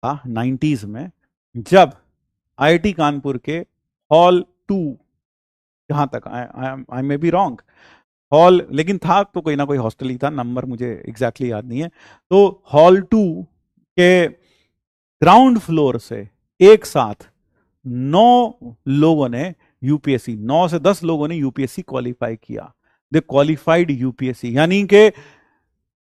था 90s में, जब आईआईटी कानपुर के हॉल 2, जहां तक आई मे बी रॉन्ग, हॉल, लेकिन था तो कोई ना कोई हॉस्टल ही था, नंबर मुझे एग्जैक्टली याद नहीं है। तो हॉल 2 के ग्राउंड फ्लोर से एक साथ 9 लोगों ने यूपीएससी, 9 से 10 लोगों ने यूपीएससी क्वालिफाई किया। दे क्वालिफाइड यूपीएससी, यानी कि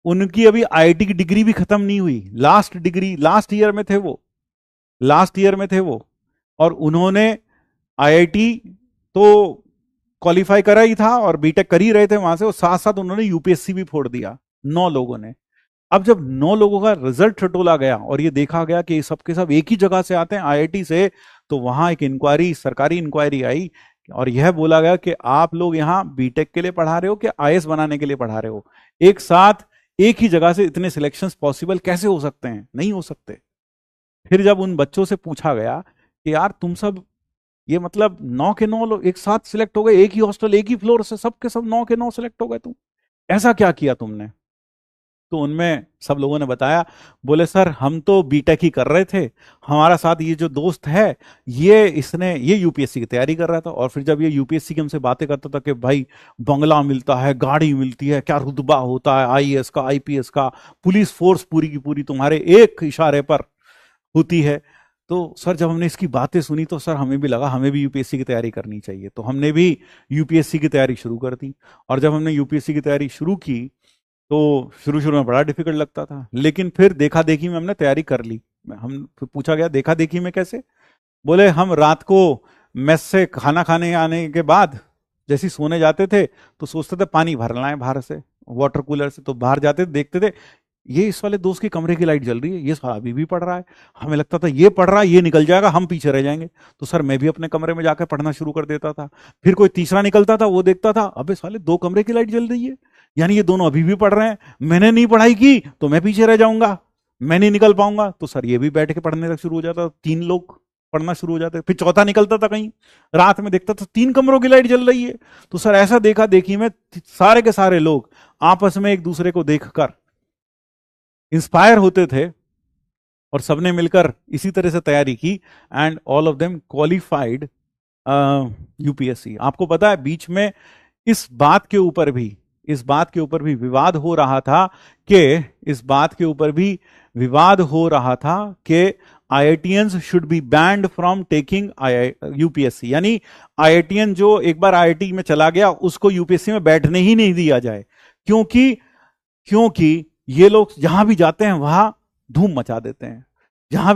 उनकी अभी आईआईटी की डिग्री भी खत्म नहीं हुई, लास्ट डिग्री, लास्ट ईयर में थे वो, लास्ट ईयर में थे वो, और उन्होंने आईआईटी तो क्वालिफाई करा ही था और बीटेक कर ही रहे थे वहां से, और साथ साथ उन्होंने यूपीएससी भी फोड़ दिया, 9 लोगों ने। अब जब 9 लोगों का रिजल्ट टटोला गया और ये देखा गया कि सब के सब एक ही जगह से आते हैं, आईआईटी से, तो वहां एक इंक्वायरी, सरकारी इंक्वायरी आई और यह बोला गया कि आप लोग यहाँ बीटेक के लिए पढ़ा रहे हो कि आईएएस बनाने के लिए पढ़ा रहे हो? एक साथ एक ही जगह से इतने सिलेक्शंस पॉसिबल कैसे हो सकते हैं? नहीं हो सकते। फिर जब उन बच्चों से पूछा गया कि यार तुम सब, ये मतलब 9 के 9 लोग एक साथ सिलेक्ट हो गए, एक ही हॉस्टल, एक ही फ्लोर से, सब के सब 9 के 9 सिलेक्ट हो गए, तुम ऐसा क्या किया तुमने? तो उनमें सब लोगों ने बताया, बोले सर हम तो बीटेक ही कर रहे थे, हमारा साथ ये जो दोस्त है, ये यूपीएससी की तैयारी कर रहा था, और फिर जब ये यूपीएससी की हमसे बातें करता था कि भाई बंगला मिलता है, गाड़ी मिलती है, क्या रुतबा होता है आईएएस का, आईपीएस का, पुलिस फोर्स पूरी की पूरी तुम्हारे एक इशारे पर होती है, तो सर जब हमने इसकी बातें सुनी तो सर हमें भी लगा हमें भी यूपीएससी की तैयारी करनी चाहिए, तो हमने भी यूपीएससी की तैयारी शुरू कर दी। और जब हमने यूपीएससी की तैयारी शुरू की तो शुरू शुरू में बड़ा डिफिकल्ट लगता था, लेकिन फिर देखा देखी में हमने तैयारी कर ली। हम पूछा गया देखा देखी में कैसे? बोले हम रात को मेस से खाना खाने आने के बाद जैसे सोने जाते थे तो सोचते थे पानी भर लाएं बाहर से, वाटर कूलर से, तो बाहर जाते देखते थे ये इस वाले दोस्त के कमरे की लाइट जल रही है, ये साला अभी भी पढ़ रहा है, हमें लगता था ये पढ़ रहा है, ये निकल जाएगा, हम पीछे रह जाएंगे, तो सर मैं भी अपने कमरे में जाकर पढ़ना शुरू कर देता था। फिर कोई तीसरा निकलता था, वो देखता था अबे साले 2 कमरे की लाइट जल रही है, यानी ये दोनों अभी भी पढ़ रहे हैं, मैंने नहीं पढ़ाई की तो मैं पीछे रह जाऊंगा, मैं नहीं निकल पाऊंगा, तो सर ये भी बैठ के पढ़ने तक शुरू हो जाता, 3 लोग पढ़ना शुरू हो जाते। फिर चौथा निकलता था कहीं, रात में देखता था 3 कमरों की लाइट जल रही है, तो सर ऐसा देखा देखी में सारे के सारे लोग आपस में एक दूसरे को देखकर इंस्पायर होते थे और सबने मिलकर इसी तरह से तैयारी की, and all of them qualified UPSC. आपको पता है बीच में इस बात के ऊपर भी विवाद हो रहा था कि IITians should be banned from taking UPSC, यानी आईआईटीएन जो एक बार आईआईटी में चला गया उसको यूपीएससी में बैठने ही नहीं दिया जाए, क्योंकि ये लोग जहां भी जाते हैं वहां धूम मचा देते हैं, जहां